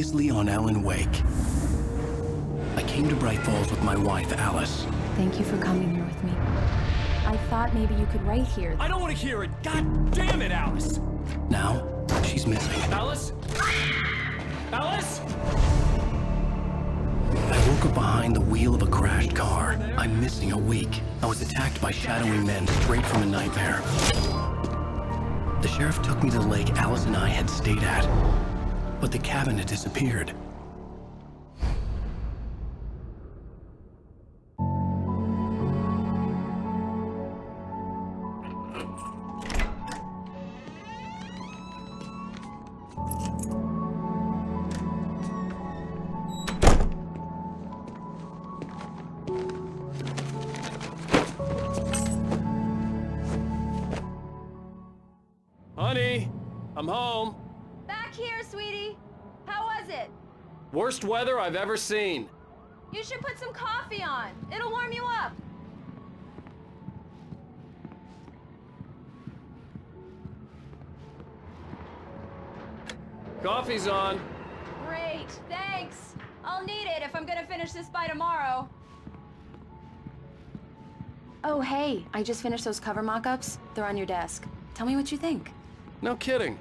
Previously on Alan Wake. I came to Bright Falls with my wife, Alice. Thank you for coming here with me. I thought maybe you could write here. I don't want to hear it! God damn it, Alice! Now, she's missing. Alice? Alice? I woke up behind the wheel of a crashed car. I'm missing a week. I was attacked by shadowy men straight from a nightmare. The sheriff took me to the lake Alice and I had stayed at, but the cabin had disappeared. Honey, I'm home. Back here, sweetie. How was it? Worst weather I've ever seen. You should put some coffee on. It'll warm you up. Coffee's on. Great, thanks. I'll need it if I'm gonna finish this by tomorrow. Oh, hey, I just finished those cover mock-ups. They're on your desk. Tell me what you think. No kidding.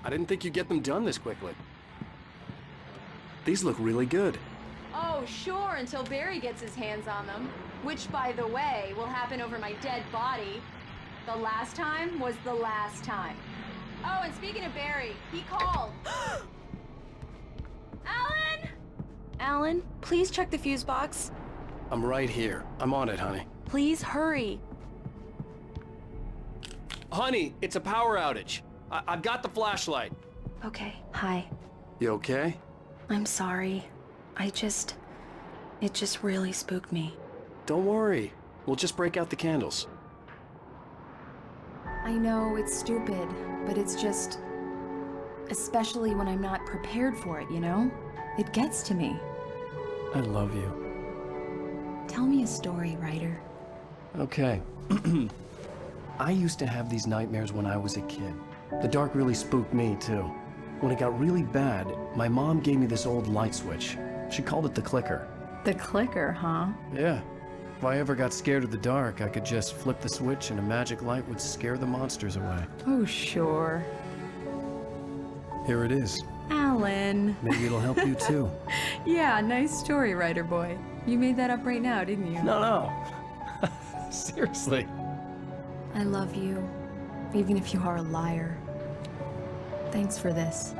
I didn't think you'd get them done this quickly. These look really good. Oh, sure, until Barry gets his hands on them. Which, by the way, will happen over my dead body. The last time was the last time. Oh, and speaking of Barry, he called. Alan? Alan, please check the fuse box. I'm right here. I'm on it, honey. Please hurry. Honey, it's a power outage. I've got the flashlight. Okay, hi. You okay? I'm sorry. It just really spooked me. Don't worry. We'll just break out the candles. I know it's stupid, but it's just... especially when I'm not prepared for it, you know? It gets to me. I love you. Tell me a story, writer. Okay. I used to have these nightmares when I was a kid. The dark really spooked me, too. When it got really bad, my mom gave me this old light switch. She called it the clicker. The clicker, huh? Yeah. If I ever got scared of the dark, I could just flip the switch and a magic light would scare the monsters away. Oh, sure. Here it is. Alan. Maybe it'll help you, too. Yeah, nice story, writer boy. You made that up right now, didn't you? No. Seriously. I love you, even if you are a liar. Thanks for this.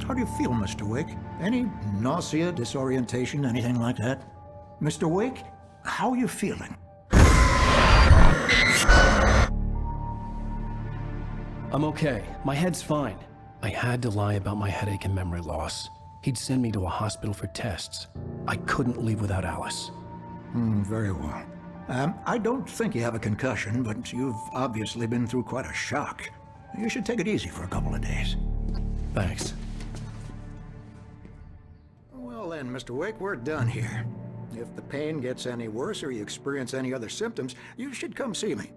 How do you feel, Mr. Wake? Any nausea, disorientation, anything like that? Mr. Wake, how are you feeling? I'm okay. My head's fine. I had to lie about my headache and memory loss. He'd send me to a hospital for tests. I couldn't leave without Alice. Very well. I don't think you have a concussion, but you've obviously been through quite a shock. You should take it easy for a couple of days. Thanks. Well then, Mr. Wake, we're done here. If the pain gets any worse or you experience any other symptoms, you should come see me.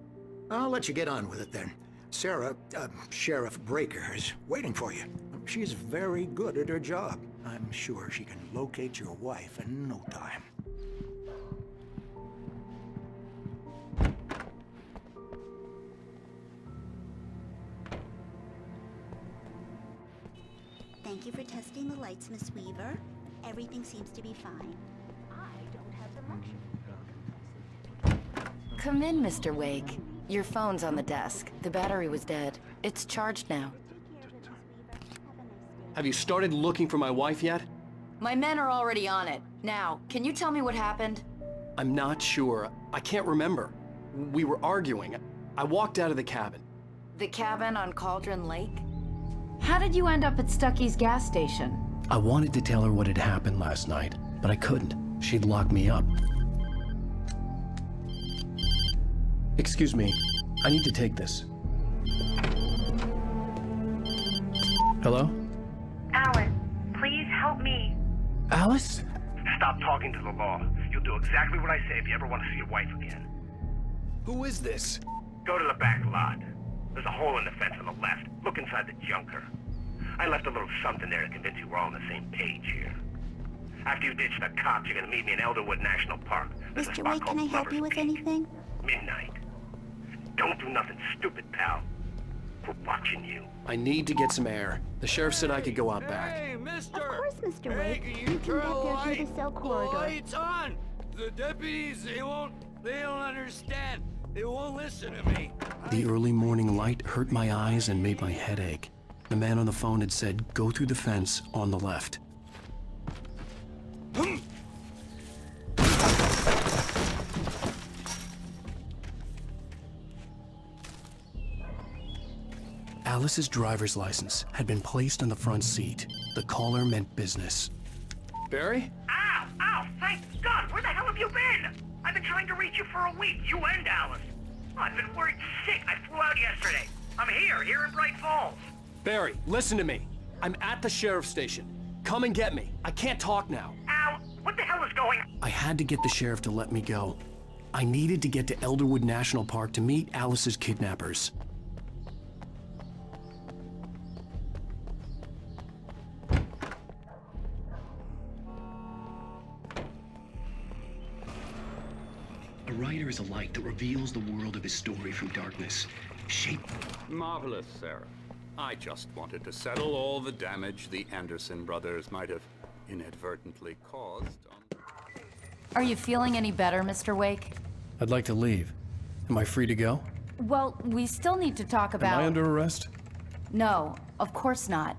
I'll let you get on with it then. Sarah, Sheriff Breaker, is waiting for you. She's very good at her job. I'm sure she can locate your wife in no time. Thank you for testing the lights, Miss Weaver. Everything seems to be fine. I don't have the luxury. Come in, Mr. Wake. Your phone's on the desk. The battery was dead. It's charged now. Have you started looking for my wife yet? My men are already on it. Now, can you tell me what happened? I'm not sure. I can't remember. We were arguing. I walked out of the cabin. The cabin on Cauldron Lake? How did you end up at Stucky's gas station? I wanted to tell her what had happened last night, but I couldn't. She'd lock me up. Excuse me. I need to take this. Hello? Alan, please help me. Alice? Stop talking to the law. You'll do exactly what I say if you ever want to see your wife again. Who is this? Go to the back lot. There's a hole in the fence on the left. Look inside the junker. I left a little something there to convince you we're all on the same page here. After you ditch the cops, you're gonna meet me in Elderwood National Park. There's a Mr. spot Wake, called can I help Lover's you with Peak. anything? Midnight. Don't do nothing stupid, pal. We're watching you. I need to get some air. The sheriff said I could go out back. Hey, mister! Of course, Mr. Hey, Wake. can You you can turn back the there light? through the cell The corridor. light's on! The deputies, they don't understand. They won't listen to me. The early morning light hurt my eyes and made my head ache. The man on the phone had said, go through the fence on the left. Alice's driver's license had been placed on the front seat. The caller meant business. Barry? Ow! Ow! Thank God! Where the hell have you been? I've been trying to reach you for a week, you and Alice. Oh, I've been worried sick. I flew out yesterday. I'm here in Bright Falls. Barry, listen to me. I'm at the sheriff's station. Come and get me. I can't talk now. Al, what the hell is going on? I had to get the sheriff to let me go. I needed to get to Elderwood National Park to meet Alice's kidnappers. A writer is a light that reveals the world of his story from darkness. Marvelous, Sarah. I just wanted to settle all the damage the Anderson brothers might have inadvertently caused on... Are you feeling any better, Mr. Wake? I'd like to leave. Am I free to go? Well, we still need to talk about... Am I under arrest? No, of course not.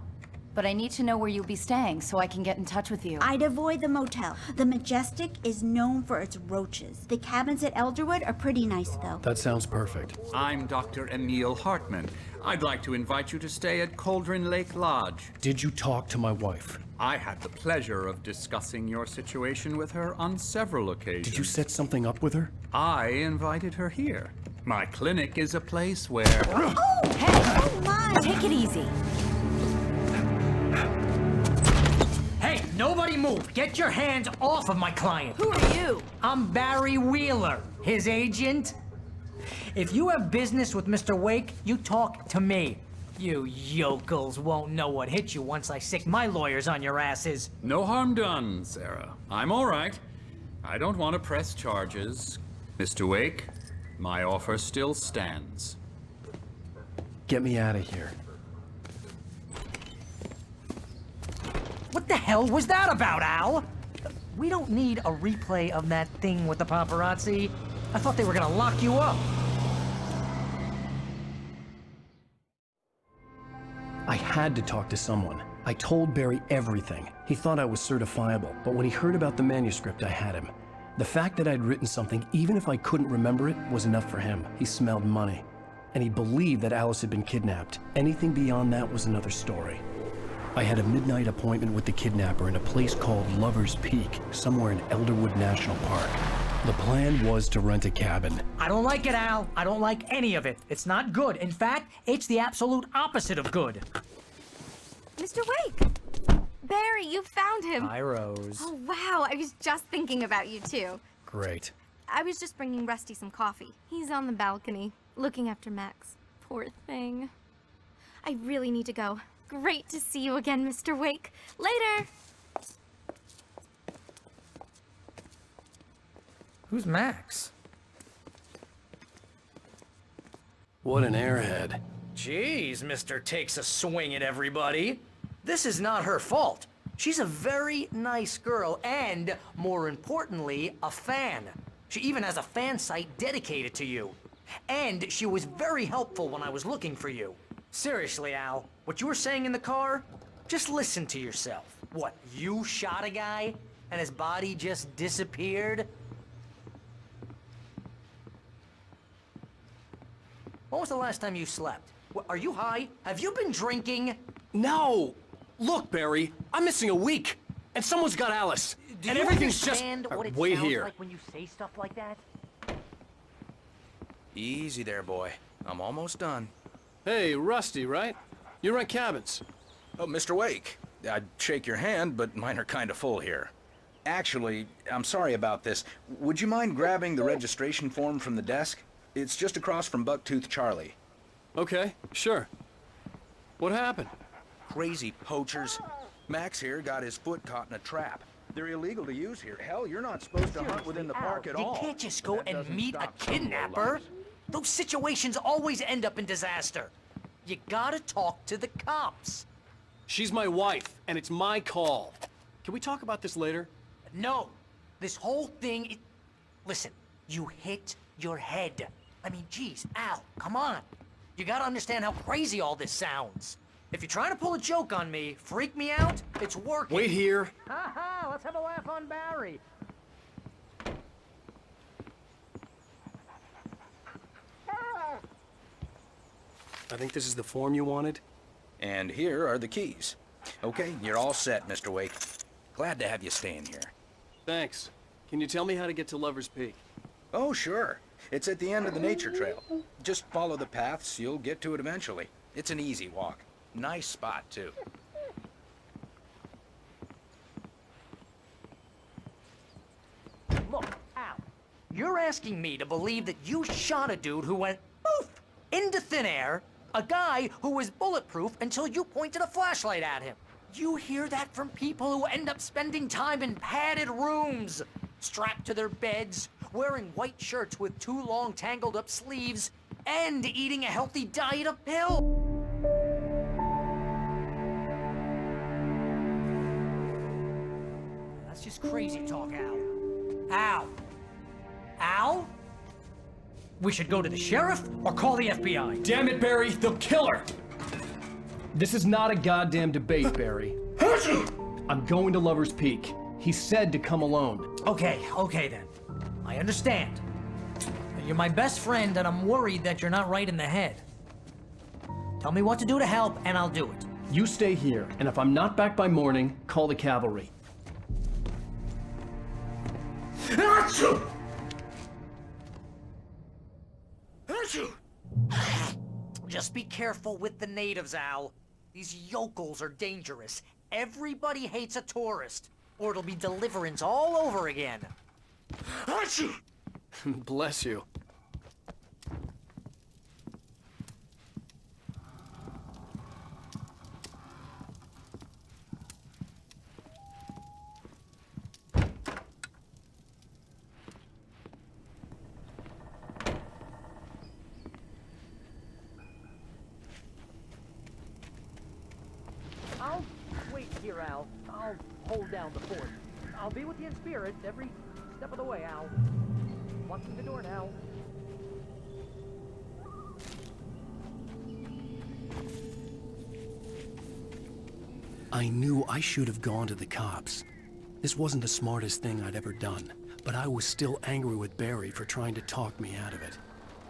But I need to know where you'll be staying so I can get in touch with you. I'd avoid the motel. The Majestic is known for its roaches. The cabins at Elderwood are pretty nice, though. That sounds perfect. I'm Dr. Emil Hartman. I'd like to invite you to stay at Cauldron Lake Lodge. Did you talk to my wife? I had the pleasure of discussing your situation with her on several occasions. Did you set something up with her? I invited her here. My clinic is a place where... Oh! Hey! Oh, my! Take it easy. Hey, nobody move! Get your hands off of my client! Who are you? I'm Barry Wheeler, his agent. If you have business with Mr. Wake, you talk to me. You yokels won't know what hit you once I sick my lawyers on your asses. No harm done, Sarah. I'm all right. I don't want to press charges. Mr. Wake, my offer still stands. Get me out of here. What the hell was that about, Al? We don't need a replay of that thing with the paparazzi. I thought they were gonna lock you up. I had to talk to someone. I told Barry everything. He thought I was certifiable, but when he heard about the manuscript, I had him. The fact that I'd written something, even if I couldn't remember it, was enough for him. He smelled money. And he believed that Alice had been kidnapped. Anything beyond that was another story. I had a midnight appointment with the kidnapper in a place called Lover's Peak, somewhere in Elderwood National Park. The plan was to rent a cabin. I don't like it, Al. I don't like any of it. It's not good. In fact, it's the absolute opposite of good. Mr. Wake! Barry, you found him! Hi, Rose. Oh, wow, I was just thinking about you, too. Great. I was just bringing Rusty some coffee. He's on the balcony, looking after Max. Poor thing. I really need to go. Great to see you again, Mr. Wake. Later! Who's Max? What an airhead. Jeez, Mr. Takes a swing at everybody. This is not her fault. She's a very nice girl and, more importantly, a fan. She even has a fan site dedicated to you. And she was very helpful when I was looking for you. Seriously, Al, what you were saying in the car? Just listen to yourself. What, you shot a guy and his body just disappeared? When was the last time you slept? What, are you high? Have you been drinking? No! Look, Barry, I'm missing a week. And someone's got Alice. Do and you everything's understand just... what it Wait sounds here. like when you say stuff like that? Easy there, boy. I'm almost done. Hey, Rusty, right? You rent cabins. Oh, Mr. Wake. I'd shake your hand, but mine are kind of full here. Actually, I'm sorry about this. Would you mind grabbing the registration form from the desk? It's just across from Bucktooth Charlie. Okay, sure. What happened? Crazy poachers. Max here got his foot caught in a trap. They're illegal to use here. Hell, you're not supposed to hunt within the park at all. You can't just go and meet a kidnapper. Those situations always end up in disaster. You gotta talk to the cops. She's my wife, and it's my call. Can we talk about this later? No. This whole thing... Listen, you hit your head. I mean, geez, Al, come on. You gotta understand how crazy all this sounds. If you're trying to pull a joke on me, freak me out, it's working. Wait here. Ha ha, let's have a laugh on Barry. I think this is the form you wanted. And here are the keys. Okay, you're all set, Mr. Wake. Glad to have you staying here. Thanks. Can you tell me how to get to Lover's Peak? Oh, sure. It's at the end of the nature trail. Just follow the paths, you'll get to it eventually. It's an easy walk. Nice spot, too. Look, Al, you're asking me to believe that you shot a dude who went poof into thin air, a guy who was bulletproof until you pointed a flashlight at him. You hear that from people who end up spending time in padded rooms, strapped to their beds, wearing white shirts with too long tangled up sleeves, and eating a healthy diet of pills. That's just crazy talk, Al. Al? Al? We should go to the sheriff or call the FBI. Damn it, Barry, they'll kill her! This is not a goddamn debate, Barry. I'm going to Lover's Peak. He said to come alone. Okay then. I understand. You're my best friend, and I'm worried that you're not right in the head. Tell me what to do to help, and I'll do it. You stay here, and if I'm not back by morning, call the cavalry. Achoo! Just be careful with the natives, Al. These yokels are dangerous. Everybody hates a tourist, or it'll be Deliverance all over again. Bless you. I'll wait here, Al. I'll hold down the fort. I'll be with you in spirit every step of the way, Al. Watching the door now. I knew I should have gone to the cops. This wasn't the smartest thing I'd ever done, but I was still angry with Barry for trying to talk me out of it.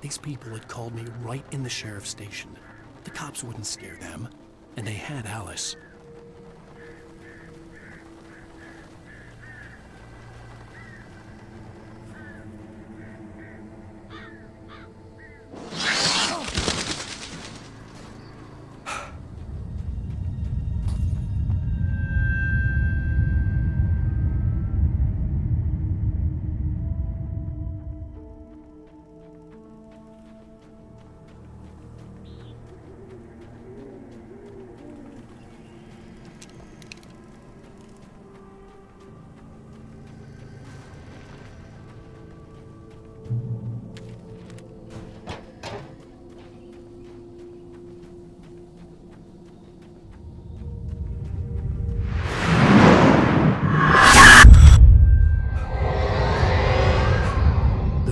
These people had called me right in the sheriff's station. The cops wouldn't scare them, and they had Alice.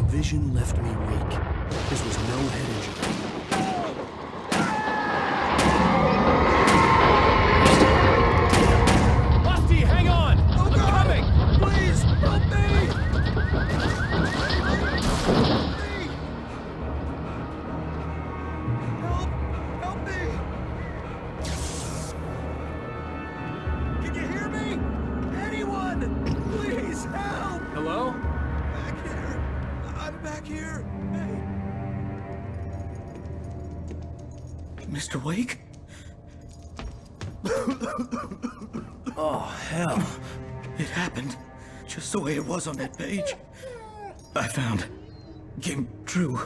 Vision left me weak. This was no head injury. Lefty, hang on! I'm coming! Please, help me! Help me! Can you hear me? Anyone! Please, help! Hello? Back here. I'm back here. Hey. Mr. Wake? Oh, hell. It happened just the way it was on that page. I found. Came true.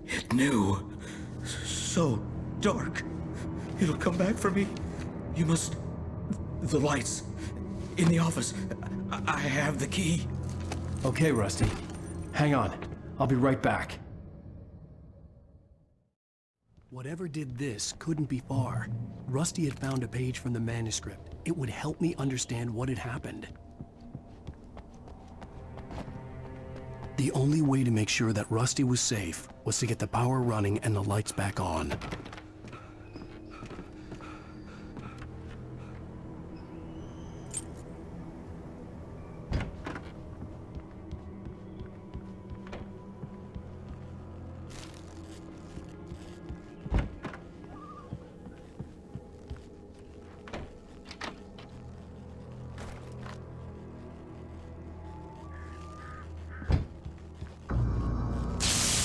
It knew. so dark. It'll come back for me. You must... The lights. In the office. I have the key. Okay, Rusty. Hang on. I'll be right back. Whatever did this couldn't be far. Rusty had found a page from the manuscript. It would help me understand what had happened. The only way to make sure that Rusty was safe was to get the power running and the lights back on.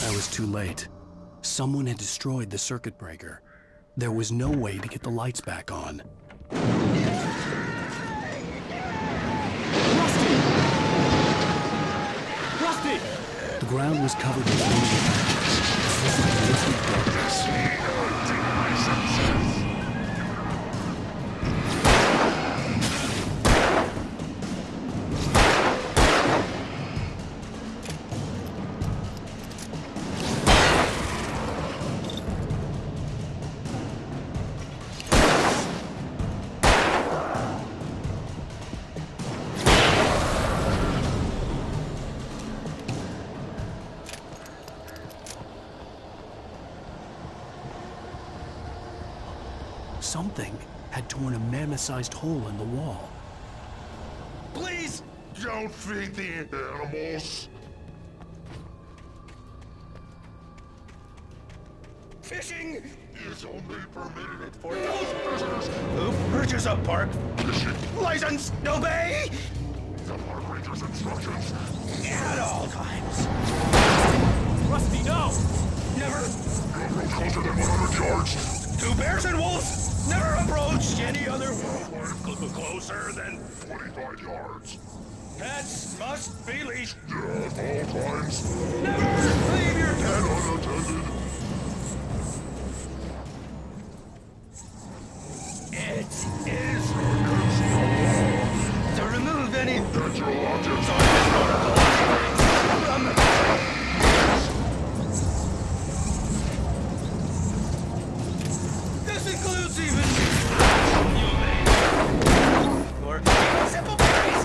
I was too late. Someone had destroyed the circuit breaker. There was no way to get the lights back on. Rusty! The ground was covered in flaming patches. Instant darkness. Something had torn a mammoth-sized hole in the wall. Please don't feed the animals. Fishing is only permitted for those visitors who purchase a park fishing license. Obey the park ranger's instructions at all times. Rusty, no! Never go closer than 100 yards. To bears and wolves. Never approach any other closer than 25 yards. Pets must be leashed. At all times. Never leave your pet unattended. It is to remove any natural objects on this protocol from this includes even or simple berries.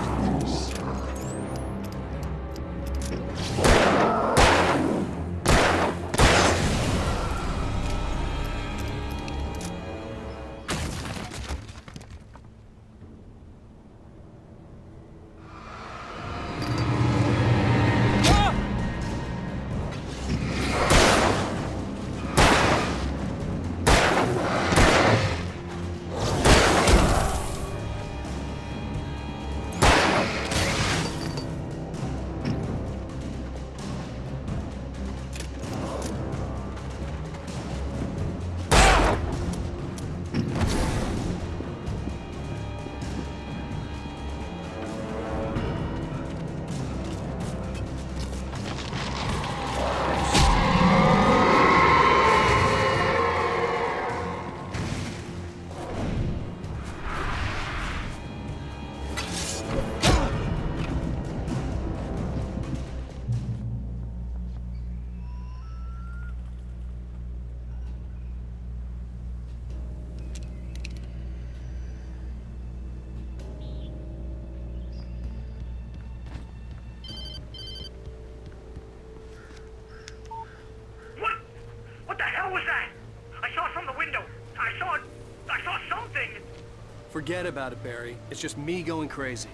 Forget about it, Barry. It's just me going crazy.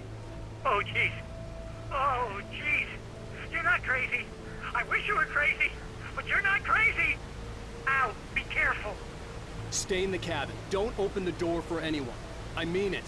Oh, jeez. Oh, jeez. You're not crazy. I wish you were crazy, but you're not crazy. Ow, be careful. Stay in the cabin. Don't open the door for anyone. I mean it.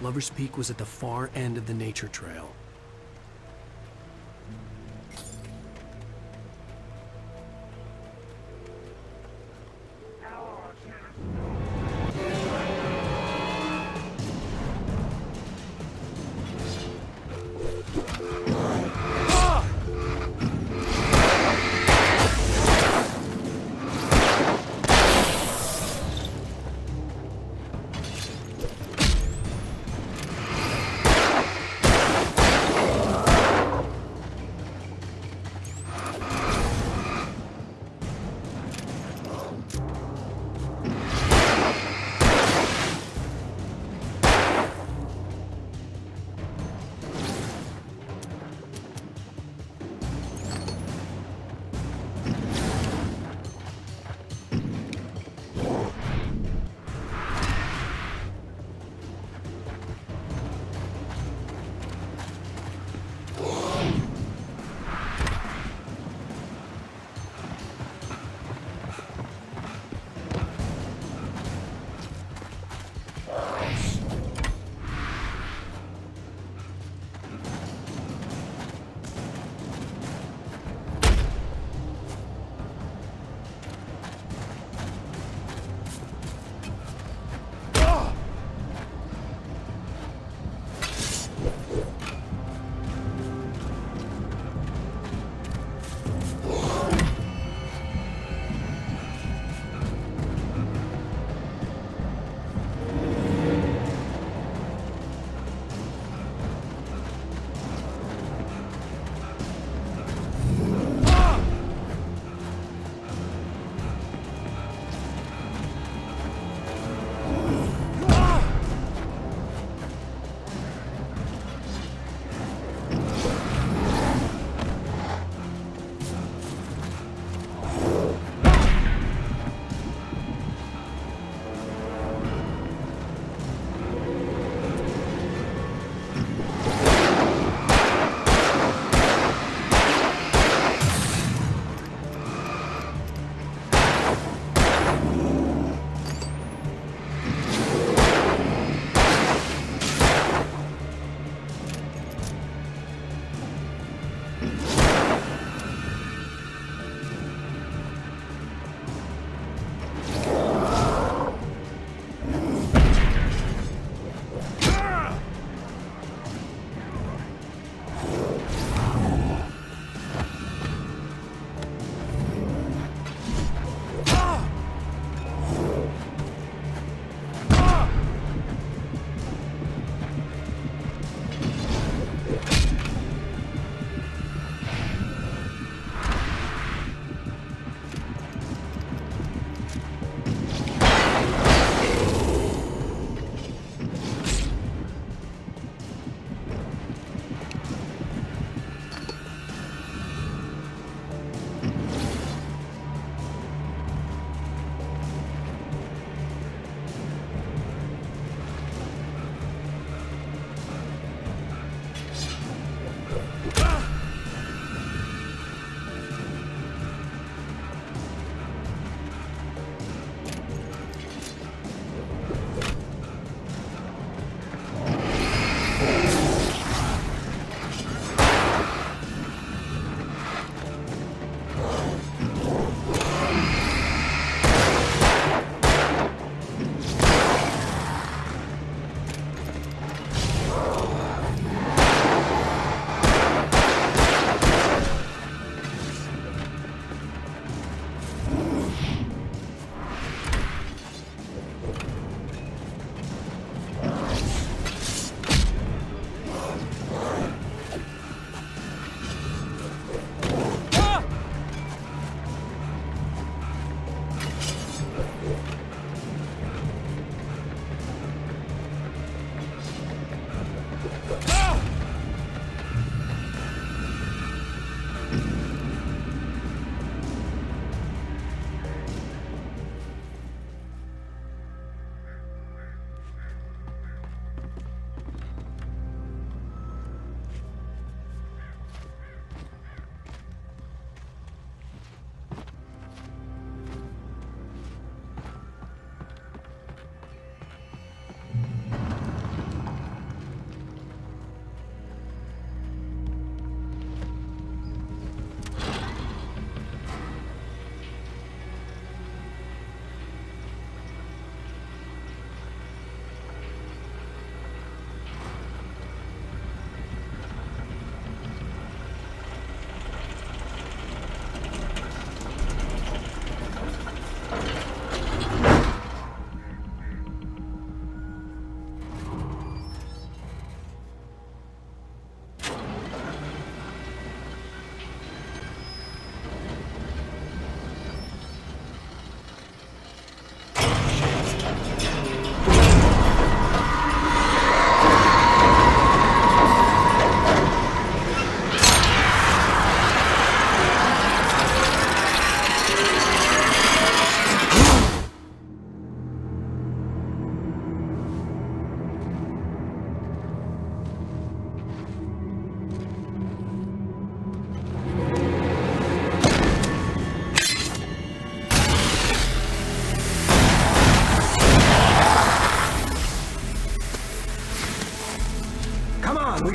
Lover's Peak was at the far end of the nature trail.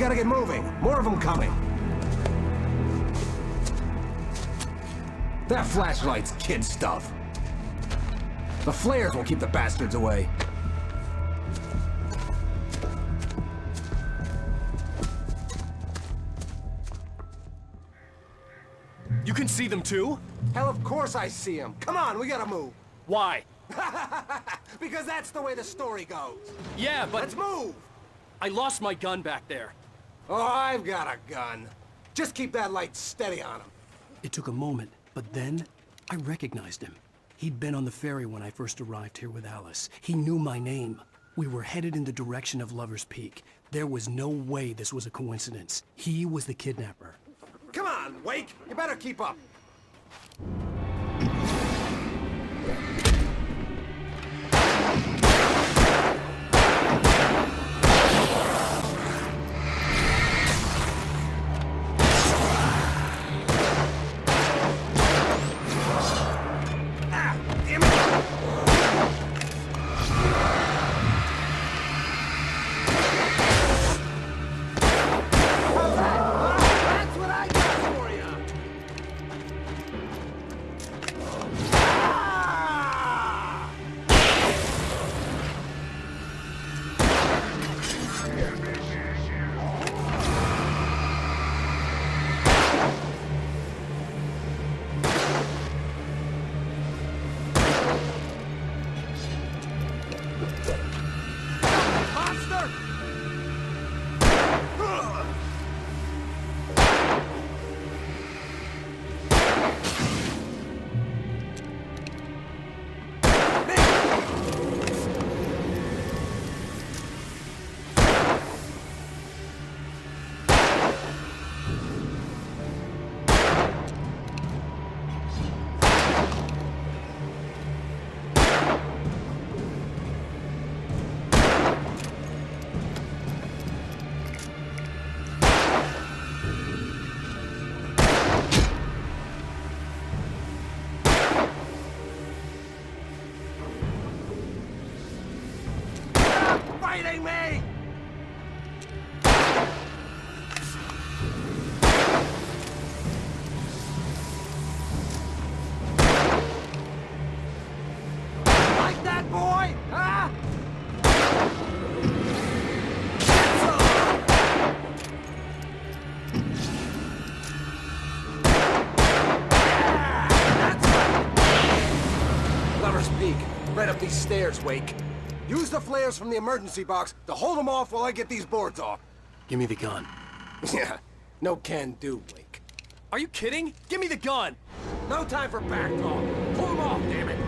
gotta get moving. More of them coming. That flashlight's kid stuff. The flares will keep the bastards away. You can see them too? Hell, of course I see them. Come on, we gotta move. Why? Because that's the way the story goes. Yeah, but... Let's move! I lost my gun back there. Oh, I've got a gun. Just keep that light steady on him. It took a moment, but then I recognized him. He'd been on the ferry when I first arrived here with Alice. He knew my name. We were headed in the direction of Lover's Peak. There was no way this was a coincidence. He was the kidnapper. Come on, Wake! You better keep up. Fighting me! Like that, boy? Huh? Lover's Peak. Right up these stairs, Wake. Use the flares from the emergency box to hold them off while I get these boards off. Give me the gun. Yeah, no can do, Wake. Are you kidding? Give me the gun! No time for back talk. Pull them off, damn it!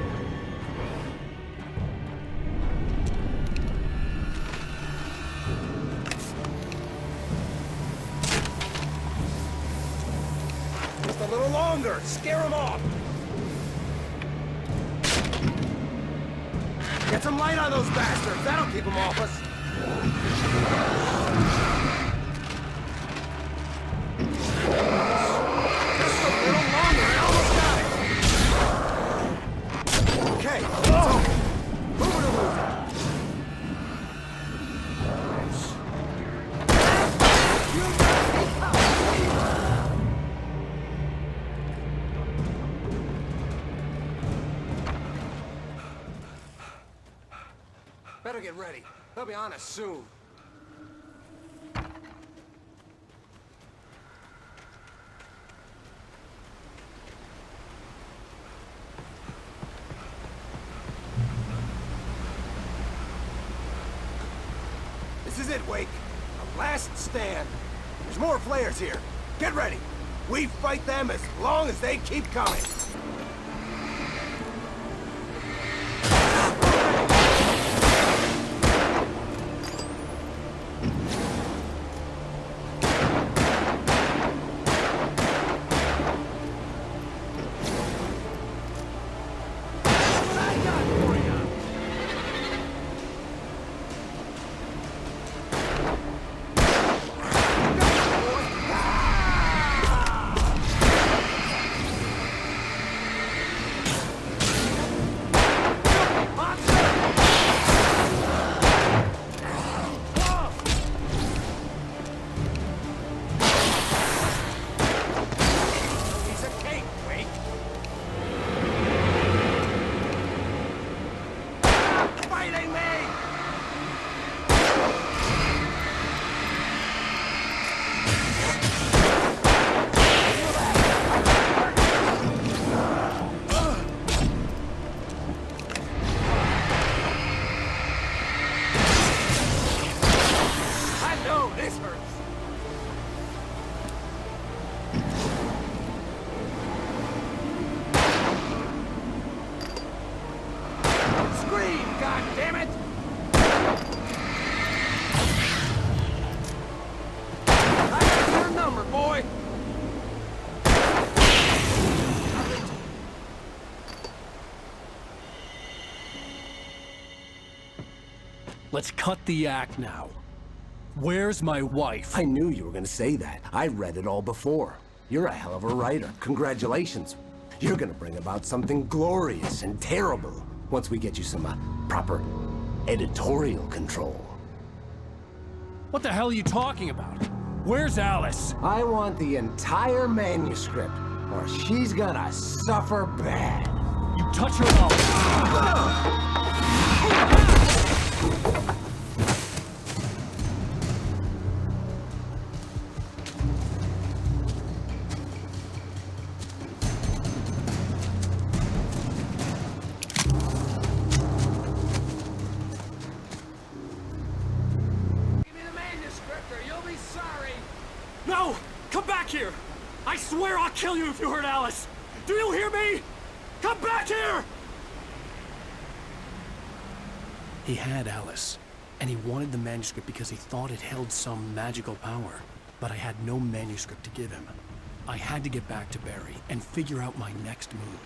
Just a little longer. Scare them off. Get some light on those bastards. That'll keep them off us. Just a little longer. I almost got it. Okay. Move it or lose it. Better get ready. They'll be on us soon. This is it, Wake. A last stand. There's more flares here. Get ready. We fight them as long as they keep coming. Let's cut the act now. Where's my wife? I knew you were gonna say that. I read it all before. You're a hell of a writer. Congratulations. You're gonna bring about something glorious and terrible once we get you some proper editorial control. What the hell are you talking about? Where's Alice? I want the entire manuscript, or she's gonna suffer bad. You touch her up. No! Come back here! I swear I'll kill you if you hurt Alice! Do you hear me? Come back here! He had Alice, and he wanted the manuscript because he thought it held some magical power. But I had no manuscript to give him. I had to get back to Barry and figure out my next move.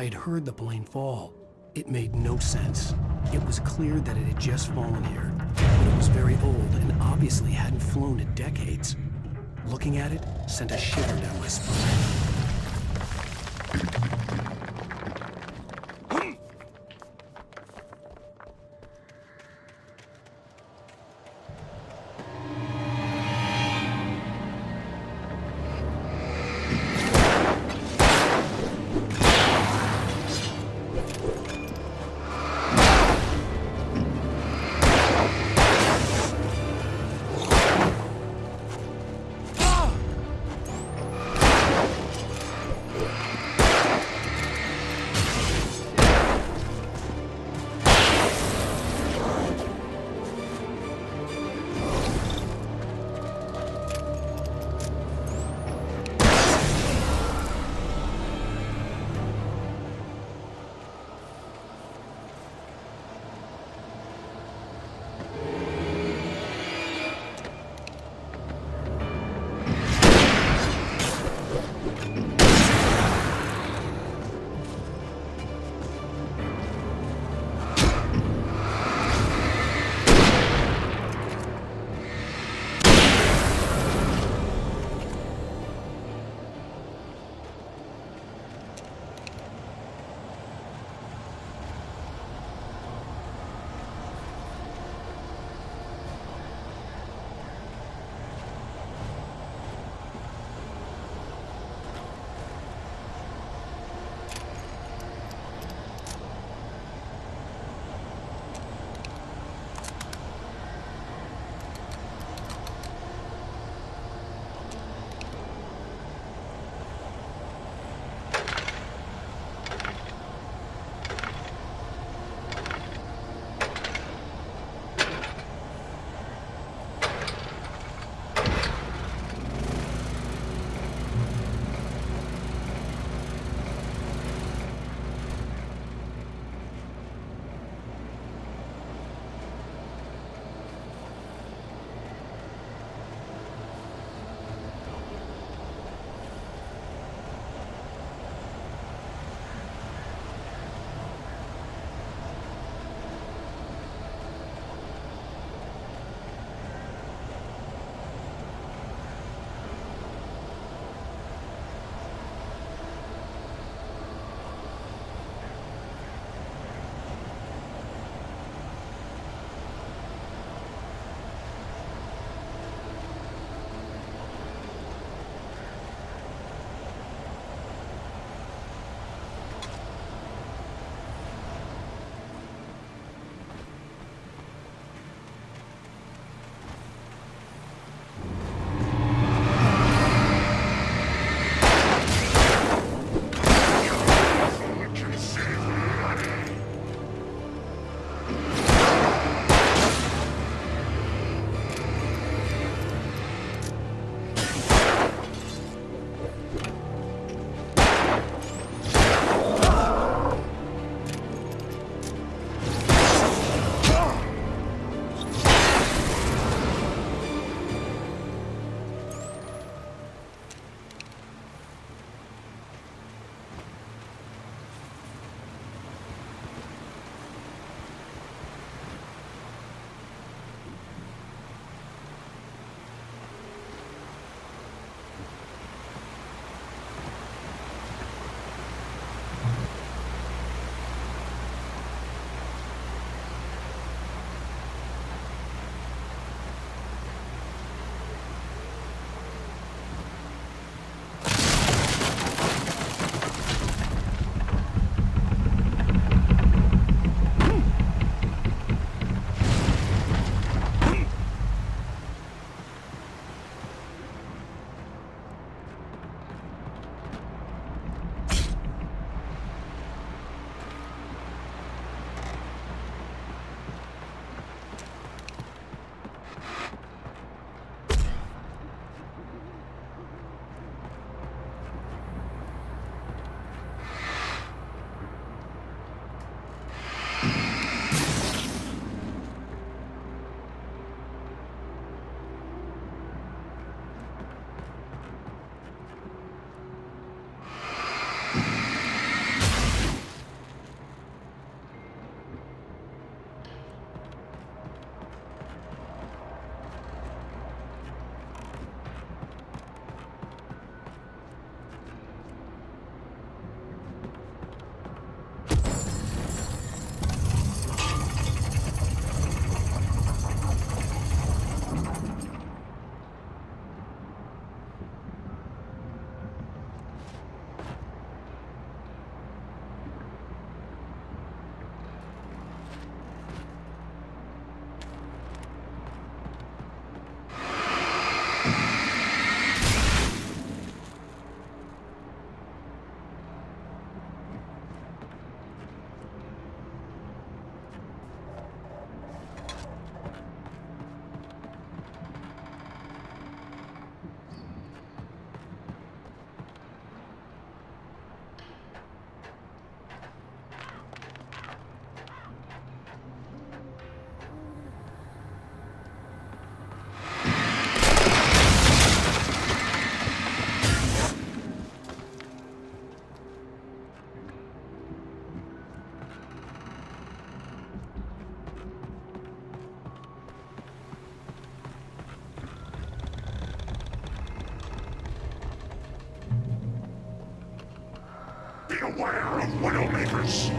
I had heard the plane fall. It made no sense. It was clear that it had just fallen here, but it was very old and obviously hadn't flown in decades. Looking at it sent a shiver down my spine. Beware of Widowmakers.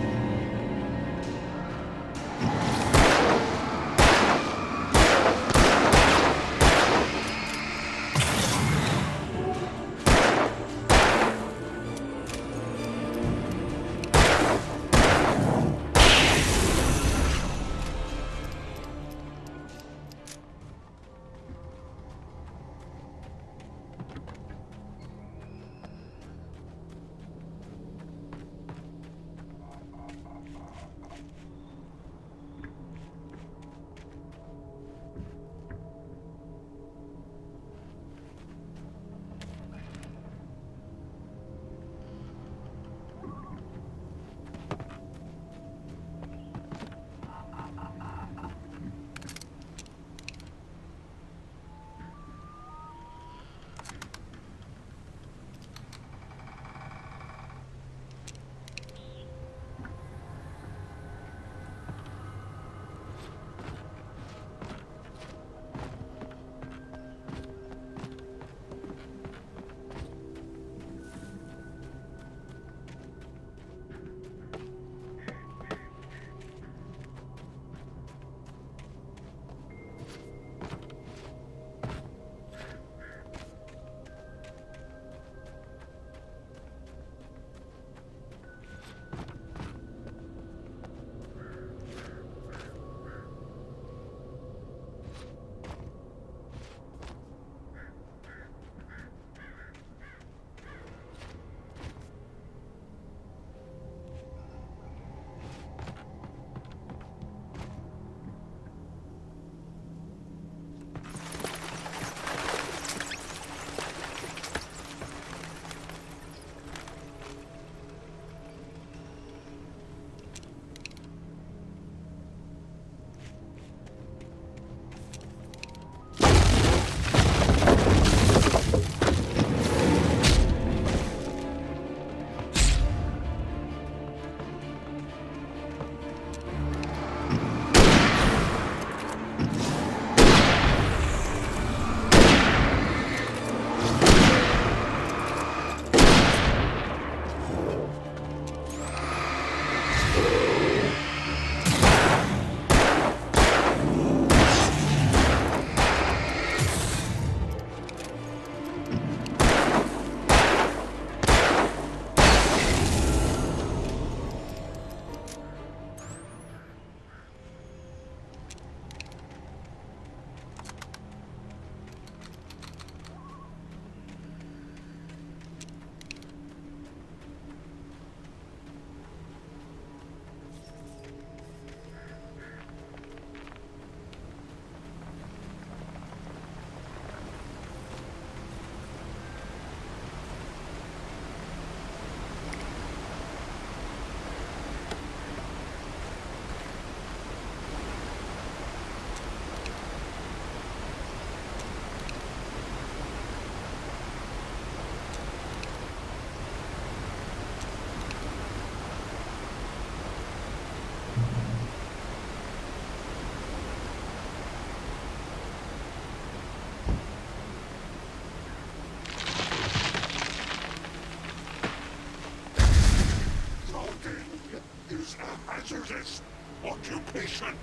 hazardous occupation.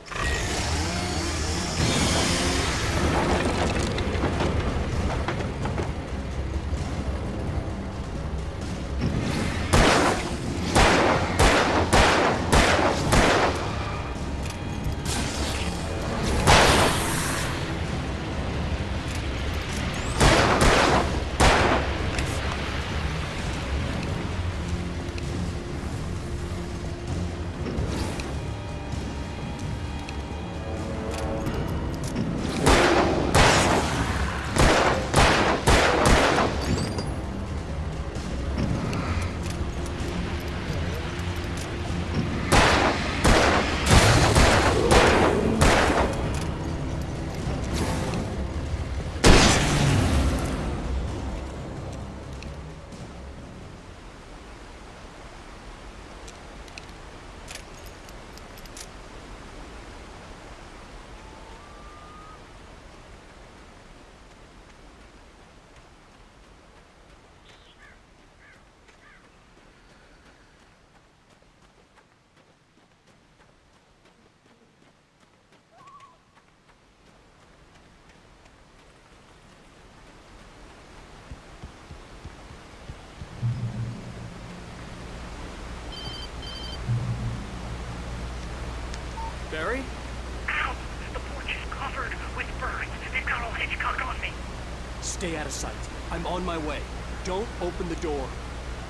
Stay out of sight. I'm on my way. Don't open the door.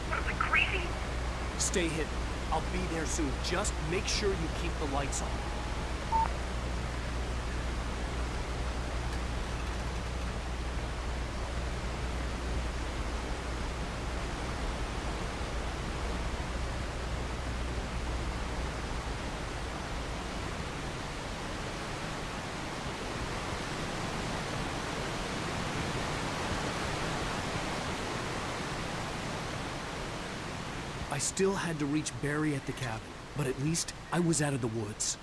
What, is it crazy? Stay hidden. I'll be there soon. Just make sure you keep the lights on. I still had to reach Barry at the cabin, but at least I was out of the woods.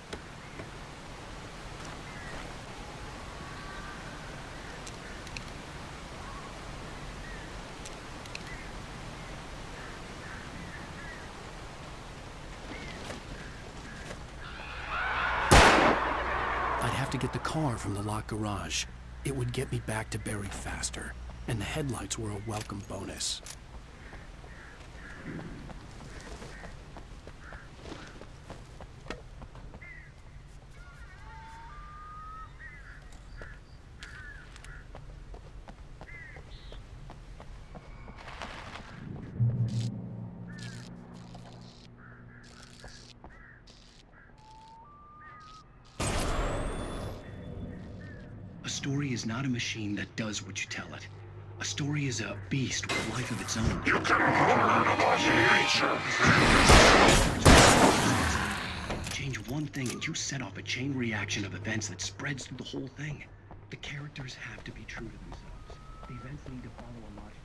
I'd have to get the car from the locked garage. It would get me back to Barry faster, and the headlights were a welcome bonus. A story is not a machine that does what you tell it. A story is a beast with a life of its own. You can Change one thing and you set off a chain reaction of events that spreads through the whole thing. The characters have to be true to themselves. The events need to follow a logic.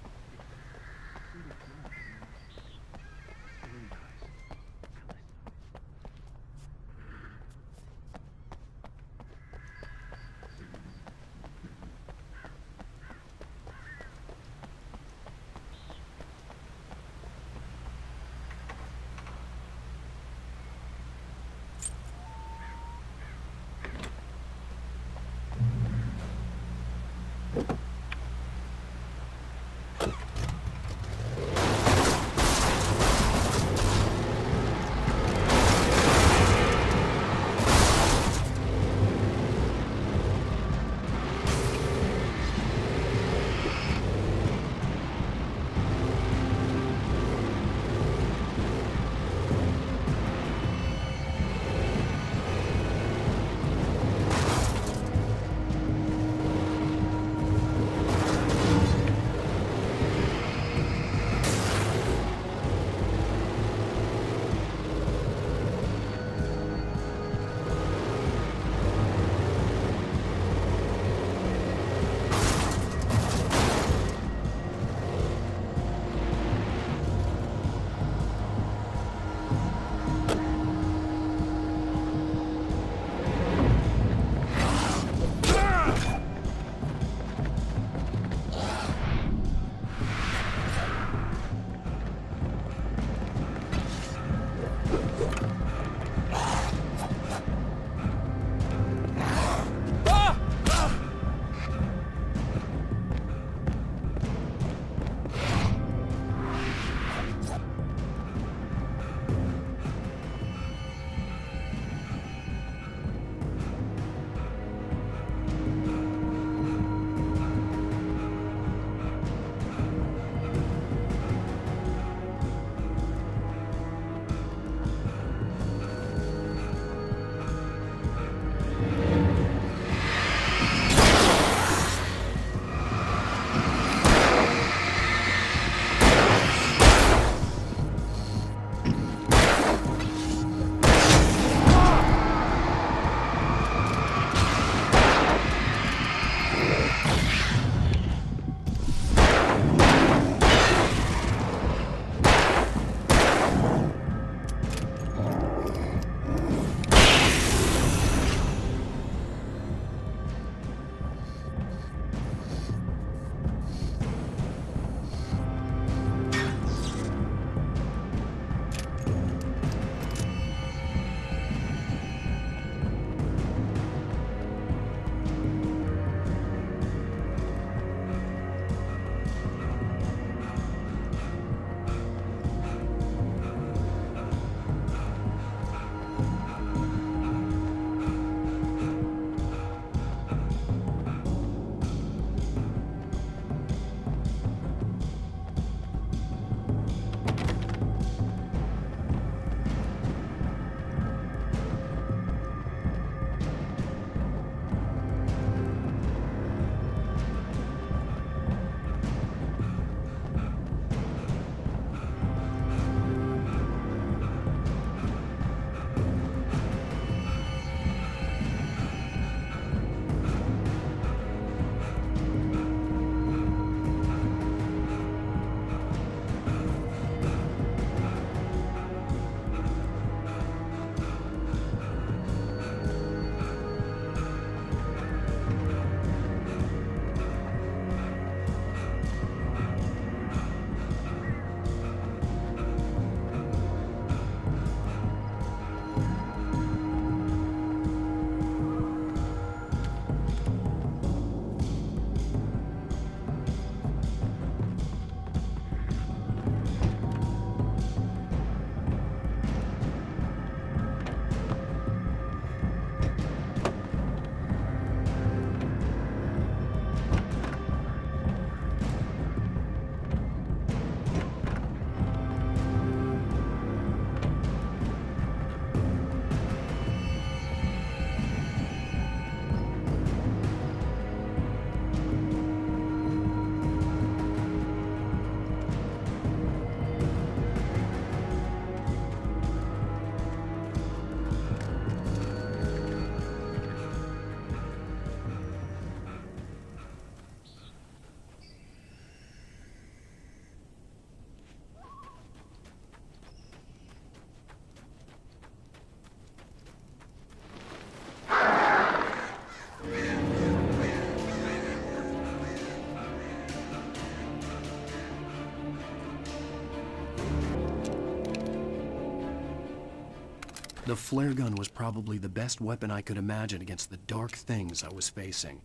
The flare gun was probably the best weapon I could imagine against the dark things I was facing.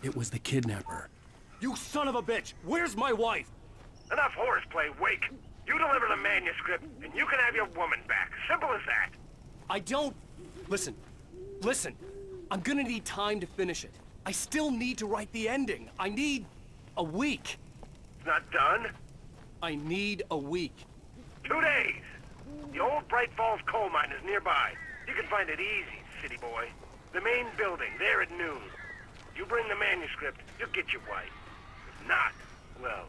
It was the kidnapper. You son of a bitch! Where's my wife? Enough horseplay, Wake. You deliver the manuscript, and you can have your woman back. Simple as that. I don't... Listen. Listen. I'm gonna need time to finish it. I still need to write the ending. I need... a week. It's not done? I need a week. 2 days. The old Bright Falls coal mine is nearby. You can find it easy, city boy. The main building, there at noon. You bring the manuscript, you'll get your wife. If not, well,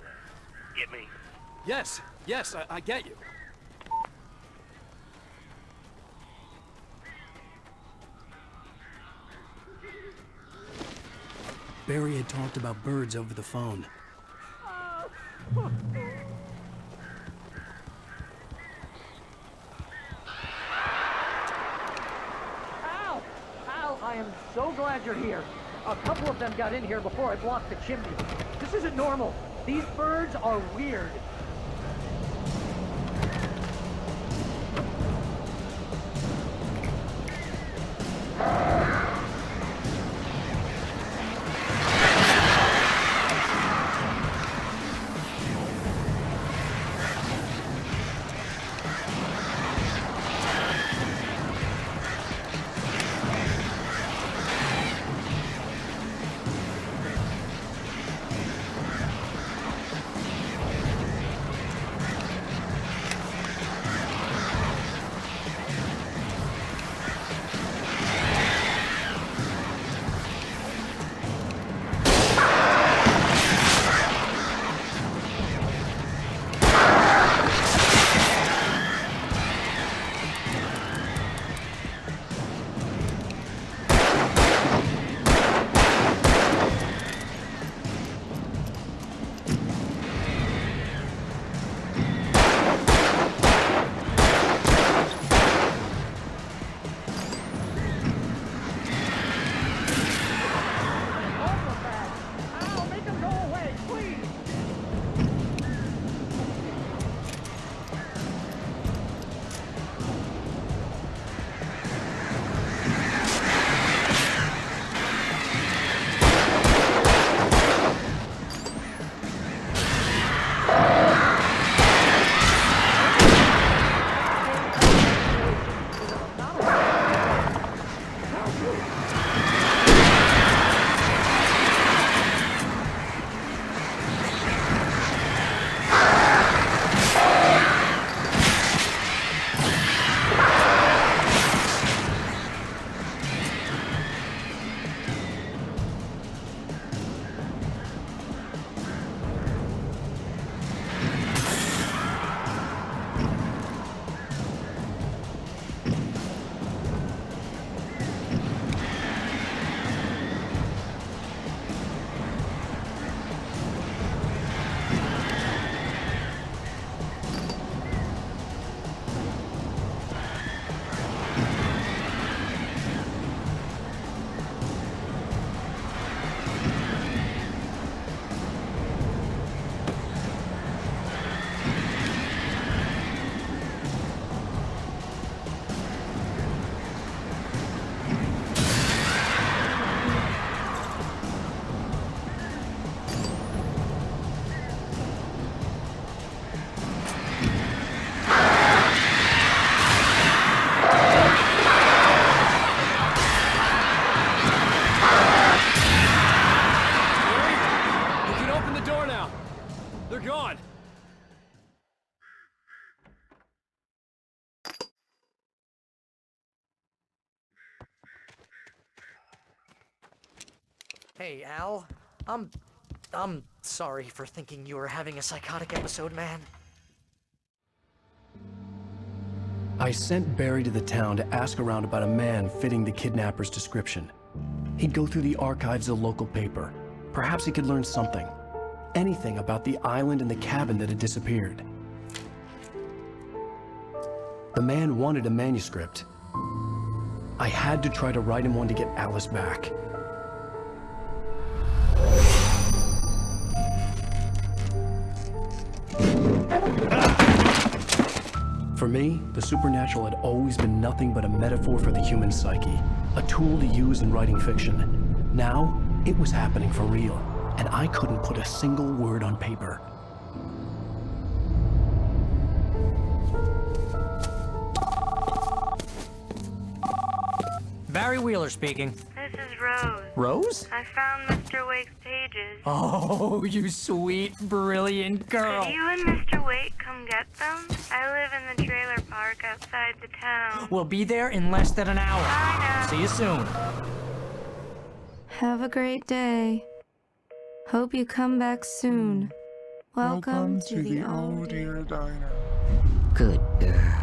get me? Yes, I get you. Barry had talked about birds over the phone. Al! Al, I am so glad you're here. A couple of them got in here before I blocked the chimney. This isn't normal. These birds are weird. Hey, Al. I'm sorry for thinking you were having a psychotic episode, man. I sent Barry to the town to ask around about a man fitting the kidnapper's description. He'd go through the archives of the local paper. Perhaps he could learn something. Anything about the island and the cabin that had disappeared. The man wanted a manuscript. I had to try to write him one to get Alice back. For me, the supernatural had always been nothing but a metaphor for the human psyche, a tool to use in writing fiction. Now, it was happening for real, and I couldn't put a single word on paper. Barry Wheeler speaking. This is Rose. Rose? I found Mr. Wake's pages. Oh, you sweet, brilliant girl. Could you and Mr. Wake come get them? I live in the trailer park outside the town. We'll be there in less than an hour. Bye now. See you soon. Have a great day. Hope you come back soon. Welcome to the Old Dear Diner. Good girl.